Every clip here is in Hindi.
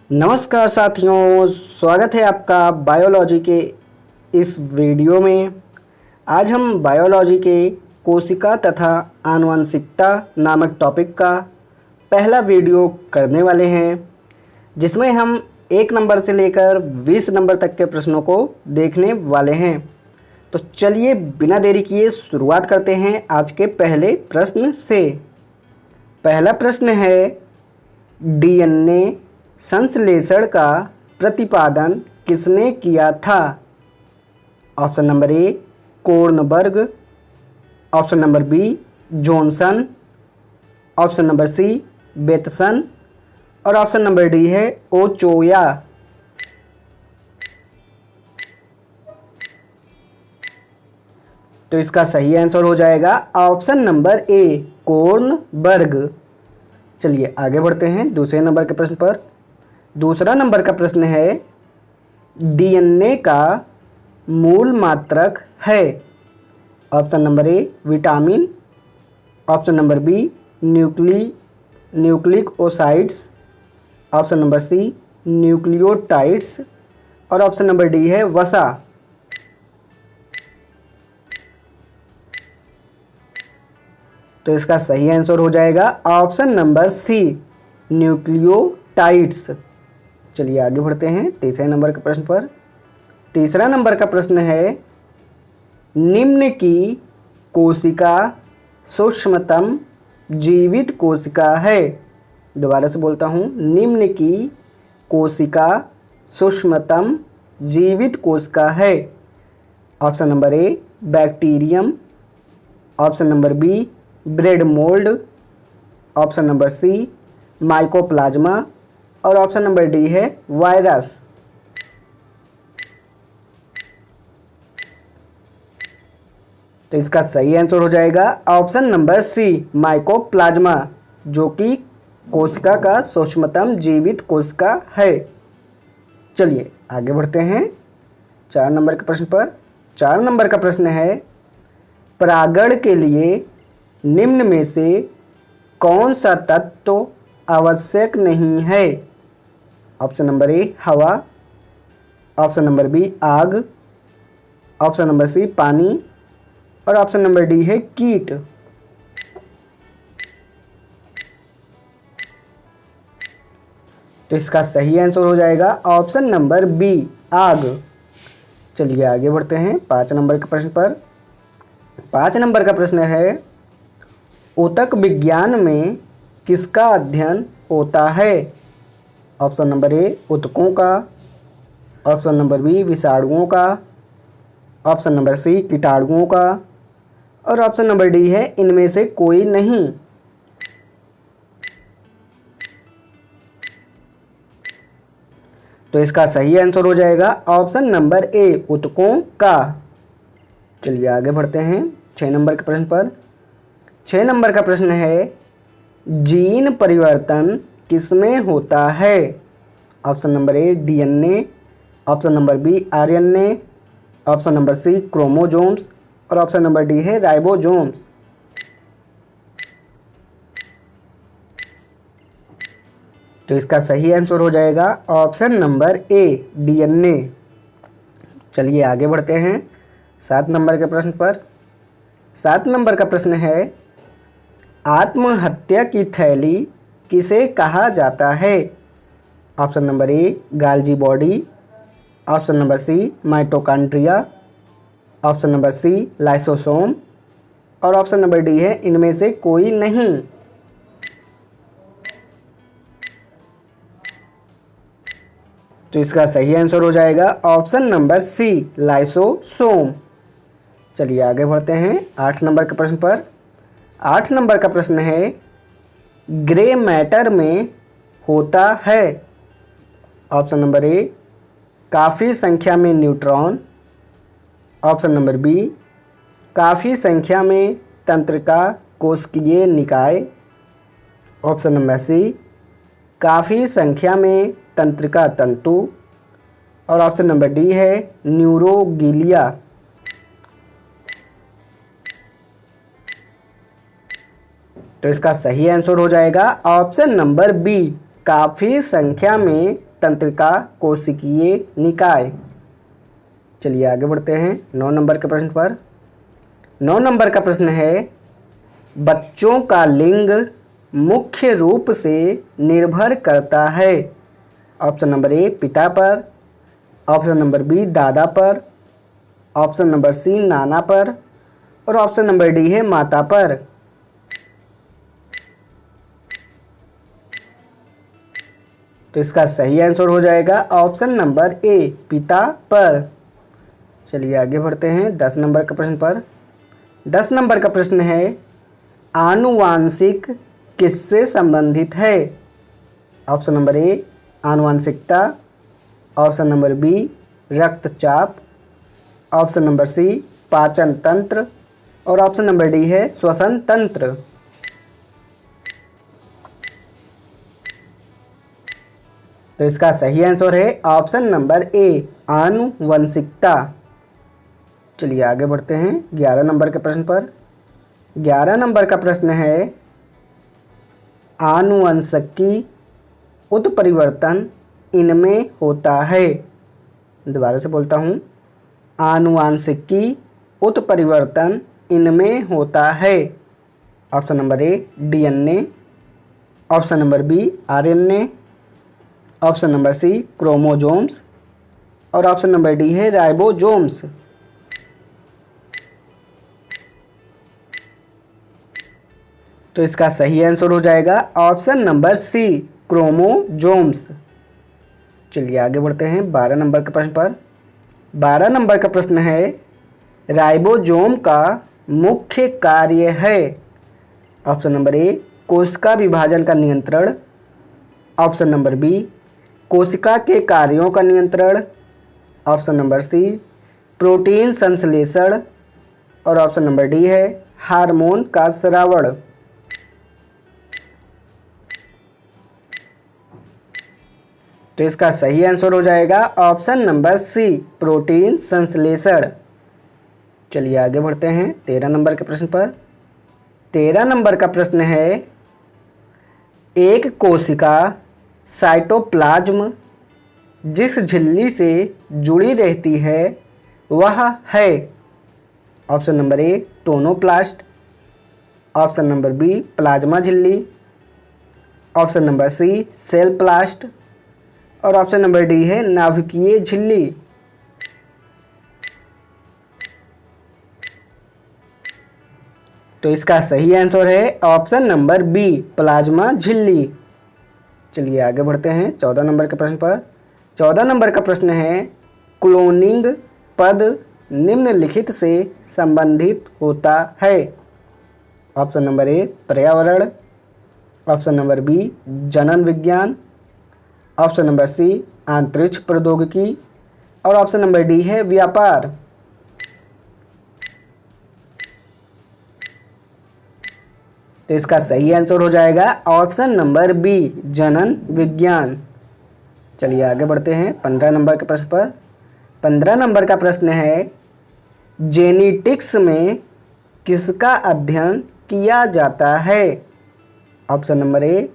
नमस्कार साथियों, स्वागत है आपका बायोलॉजी के इस वीडियो में। आज हम बायोलॉजी के कोशिका तथा आनुवंशिकता नामक टॉपिक का पहला वीडियो करने वाले हैं, जिसमें हम 1 नंबर से लेकर 20 नंबर तक के प्रश्नों को देखने वाले हैं। तो चलिए बिना देरी किए शुरुआत करते हैं आज के पहले प्रश्न से। पहला प्रश्न है, डीएनए संश्लेषण का प्रतिपादन किसने किया था? Option number A Kornberg, option number B Johnson, option number C Bateson और ऑप्शन नंबर डी है ओचोया। तो इसका सही आंसर हो जाएगा ऑप्शन नंबर ए कोर्नबर्ग। चलिए आगे बढ़ते हैं दूसरे नंबर के प्रश्न पर। दूसरा नंबर का प्रश्न है, डीएनए का मूल मात्रक है। Option number A vitamin, option number B nucleosides, option number C nucleotides और ऑप्शन नंबर डी है वसा। तो इसका सही आंसर हो जाएगा ऑप्शन नंबर सी न्यूक्लियोटाइड्स। चलिए आगे बढ़ते हैं तीसरे नंबर के प्रश्न पर। तीसरा नंबर का प्रश्न है, निम्न की कोशिका सूक्ष्मतम जीवित कोशिका है। दोबारा से बोलता हूँ, निम्न की कोशिका सूक्ष्मतम जीवित कोशिका है। Option number A bacterium, option number B bread mould, option number C mycoplasma और ऑप्शन नंबर डी है वायरस। तो इसका सही आंसर हो जाएगा ऑप्शन नंबर सी माइकोप्लाज्मा, जो कि कोशिका का सूक्ष्मतम जीवित कोशिका है। चलिए आगे बढ़ते हैं 4 नंबर के प्रश्न पर। 4 नंबर का प्रश्न है, परागण के लिए निम्न में से कौन सा तत्व आवश्यक नहीं है? ऑप्शन नंबर ए हवा, ऑप्शन नंबर बी आग, ऑप्शन नंबर सी पानी और ऑप्शन नंबर डी है कीट। तो इसका सही आंसर हो जाएगा ऑप्शन नंबर बी आग। चलिए आगे बढ़ते हैं 5 नंबर के प्रश्न पर। 5 नंबर का प्रश्न है, ऊतक विज्ञान में किसका अध्ययन होता है? ऑप्शन नंबर ए ऊतकों का, ऑप्शन नंबर बी विषाणुओं का, ऑप्शन नंबर सी कीटाणुओं का और ऑप्शन नंबर डी है इनमें से कोई नहीं। तो इसका सही आंसर हो जाएगा ऑप्शन नंबर ए ऊतकों का। चलिए आगे बढ़ते हैं 6 नंबर के प्रश्न पर। 6 नंबर का प्रश्न है, जीन परिवर्तन किसमें होता है? Option number A DNA, option number B RNA, option number C chromosomes और ऑप्शन नंबर डी है राइबोसोम्स। तो इसका सही आंसर हो जाएगा ऑप्शन नंबर ए डीएनए। चलिए आगे बढ़ते हैं 7 नंबर के प्रश्न पर। 7 नंबर का प्रश्न है, आत्महत्या की थैली किसे कहा जाता है? Option number A Golgi body, option number C mitochondria, option number C lysosome और ऑप्शन नंबर डी है इनमें से कोई नहीं। तो इसका सही आंसर हो जाएगा ऑप्शन नंबर सी लाइसोसोम। चलिए आगे बढ़ते हैं 8 नंबर के प्रश्न पर। 8 नंबर का प्रश्न है, ग्रे मैटर में होता है। ऑप्शन नंबर ए काफ़ी संख्या में न्यूट्रॉन, ऑप्शन नंबर बी काफ़ी संख्या में तंत्रिका कोशिकीय निकाय, ऑप्शन नंबर सी काफ़ी संख्या में तंत्रिका तंतु और ऑप्शन नंबर डी है न्यूरोगिलिया। तो इसका सही आंसर हो जाएगा ऑप्शन नंबर बी, काफ़ी संख्या में तंत्रिका कोशिकीय निकाय। चलिए आगे बढ़ते हैं 9 नंबर के प्रश्न पर। 9 नंबर का प्रश्न है, बच्चों का लिंग मुख्य रूप से निर्भर करता है। ऑप्शन नंबर ए पिता पर, ऑप्शन नंबर बी दादा पर, ऑप्शन नंबर सी नाना पर और ऑप्शन नंबर डी है माता पर। तो इसका सही आंसर हो जाएगा ऑप्शन नंबर ए पिता पर। चलिए आगे बढ़ते हैं 10 नंबर के प्रश्न पर। 10 नंबर का प्रश्न है, आनुवांशिक किससे संबंधित है। ऑप्शन नंबर ए आनुवांशिकता, ऑप्शन नंबर बी रक्तचाप, ऑप्शन नंबर सी पाचन तंत्र और ऑप्शन नंबर डी है श्वसन तंत्र। तो इसका सही आंसर है ऑप्शन नंबर ए आनुवंशिकता। चलिए आगे बढ़ते हैं 11 नंबर के प्रश्न पर। 11 नंबर का प्रश्न है, आनुवंशिकी उत्परिवर्तन इनमें होता है। दोबारा से बोलता हूँ, आनुवंशिकी उत्परिवर्तन इनमें होता है। Option number A DNA, option number B RNA, option number C chromosomes और ऑप्शन नंबर डी है राइबोसोम्स। तो इसका सही आंसर हो जाएगा ऑप्शन नंबर सी क्रोमोजोम्स। चलिए आगे बढ़ते हैं 12 नंबर के प्रश्न पर। 12 नंबर का प्रश्न है, राइबोसोम का मुख्य कार्य है। ऑप्शन नंबर ए कोशिका विभाजन का नियंत्रण, ऑप्शन नंबर बी कोशिका के कार्यों का नियंत्रण, ऑप्शन नंबर सी प्रोटीन संश्लेषण और ऑप्शन नंबर डी है हार्मोन का स्रावण। तो इसका सही आंसर हो जाएगा ऑप्शन नंबर सी प्रोटीन संश्लेषण। चलिए आगे बढ़ते हैं 13 नंबर के प्रश्न पर। 13 नंबर का प्रश्न है, एक कोशिका साइटोप्लाज्म जिस झिल्ली से जुड़ी रहती है वह है। Option number A tonoplast, option number B plasma झिल्ली, option number C cell plast और ऑप्शन नंबर डी है नाभिकीय झिल्ली। तो इसका सही आंसर है ऑप्शन नंबर बी प्लाज्मा झिल्ली। चलिए आगे बढ़ते हैं 14 नंबर के प्रश्न पर। 14 नंबर का प्रश्न है, क्लोनिंग पद निम्नलिखित से संबंधित होता है। ऑप्शन नंबर ए पर्यावरण, ऑप्शन नंबर बी जनन विज्ञान, ऑप्शन नंबर सी अंतरिक्ष प्रौद्योगिकी और ऑप्शन नंबर डी है व्यापार। तो इसका सही आंसर हो जाएगा ऑप्शन नंबर बी जनन विज्ञान। चलिए आगे बढ़ते हैं 15 नंबर के प्रश्न पर। 15 नंबर का प्रश्न है, जेनेटिक्स में किसका अध्ययन किया जाता है। ऑप्शन नंबर ए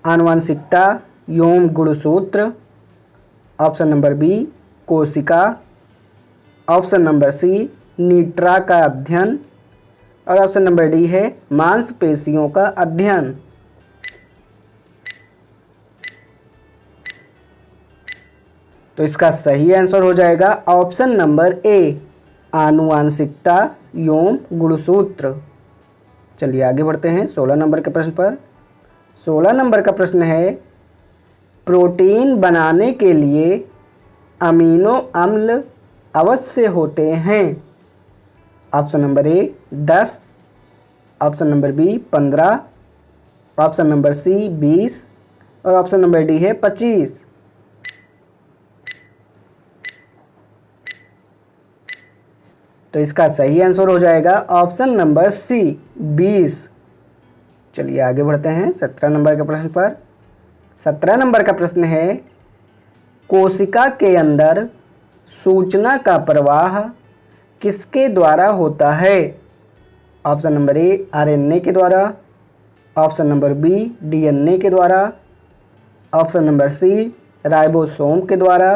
आनुवंशिकता एवं गुणसूत्र, ऑप्शन नंबर बी कोशिका, ऑप्शन नंबर सी नीट्रा का अध्ययन और ऑप्शन नंबर डी है मांसपेशियों का अध्ययन। तो इसका सही आंसर हो जाएगा ऑप्शन नंबर ए आनुवंशिकता एवं गुणसूत्र। चलिए आगे बढ़ते हैं 16 नंबर के प्रश्न पर। 16 नंबर का प्रश्न है, प्रोटीन बनाने के लिए अमीनो अम्ल अवश्य होते हैं। Option number A 10, option number B 15, option number C 20 और ऑप्शन नंबर डी है 25। तो इसका सही आंसर हो जाएगा ऑप्शन नंबर सी 20। चलिए आगे बढ़ते हैं 17 नंबर के प्रश्न पर। 17 नंबर का प्रश्न है, कोशिका के अंदर सूचना का प्रवाह किसके द्वारा होता है। ऑप्शन नंबर ए आरएनए के द्वारा, ऑप्शन नंबर बी डीएनए के द्वारा, ऑप्शन नंबर सी राइबोसोम के द्वारा।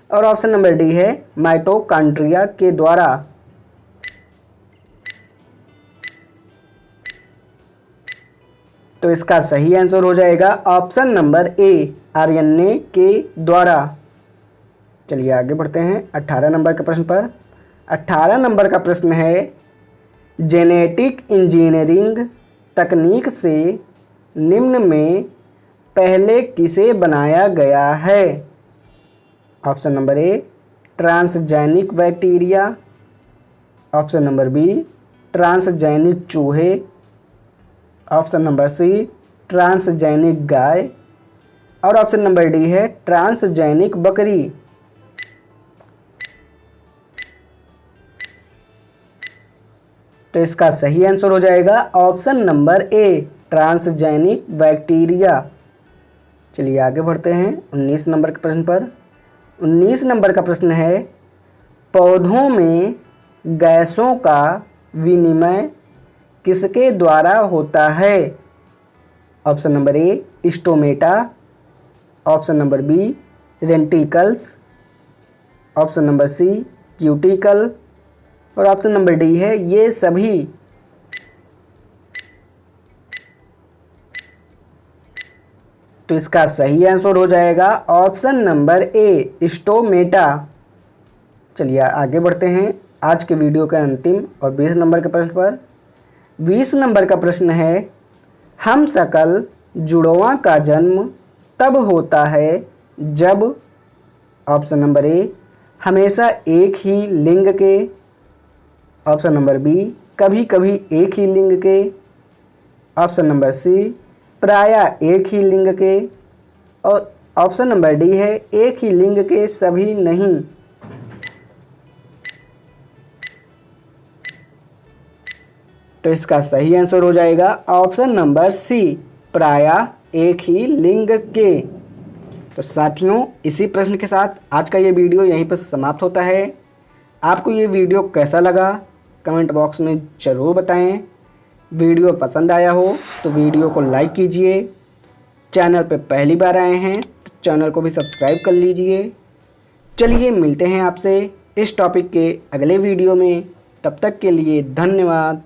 और ऑप्शन नंबर डी है माइटोकॉन्ड्रिया के द्वारा। तो इसका सही आंसर हो जाएगा ऑप्शन नंबर ए, आरएनए के द्वारा। चलिए आगे बढ़ते हैं 18 नंबर के प्रश्न पर। 18 नंबर का प्रश्न है, जेनेटिक इंजीनियरिंग तकनीक से निम्न में पहले किसे बनाया गया है? Option number A, transgenic bacteria. Option number B, transgenic चूहे। ऑप्शन नंबर सी, ट्रांसजेनिक गाय। और ऑप्शन नंबर डी है ट्रांसजेनिक बकरी। तो इसका सही आंसर हो जाएगा option number A, transgenic bacteria. चलिए आगे बढ़ते हैं 19 नंबर के प्रश्न पर। 19 नंबर का प्रश्न है, पौधों में गैसों का विनिमय किसके द्वारा होता है? Option number A, stomata. Option number B, lenticels. Option number C, cuticle. और ऑप्शन नंबर डी है ये सभी। तो इसका सही आंसर हो जाएगा ऑप्शन नंबर ए, स्टोमेटा। चलिए आगे बढ़ते हैं आज के वीडियो के अंतिम और 20 नंबर के प्रश्न पर। 20 नंबर का प्रश्न है, हम सकल जुड़वां का जन्म तब होता है जब। ऑप्शन नंबर ए, हमेशा एक ही लिंग के। ऑप्शन नंबर बी, कभी कभी एक ही लिंग के। ऑप्शन नंबर सी, प्रायः एक ही लिंग के। और ऑप्शन नंबर डी है एक ही लिंग के सभी नहीं। तो इसका सही आंसर हो जाएगा ऑप्शन नंबर सी, प्रायः एक ही लिंग के। तो साथियों, इसी प्रश्न के साथ आज का ये वीडियो यहीं पर समाप्त होता है। आपको ये वीडियो कैसा लगा कमेंट बॉक्स में ज़रूर बताएं। वीडियो पसंद आया हो तो वीडियो को लाइक कीजिए। चैनल पर पहली बार आए हैं तो चैनल को भी सब्सक्राइब कर लीजिए। चलिए मिलते हैं आपसे इस टॉपिक के अगले वीडियो में। तब तक के लिए धन्यवाद।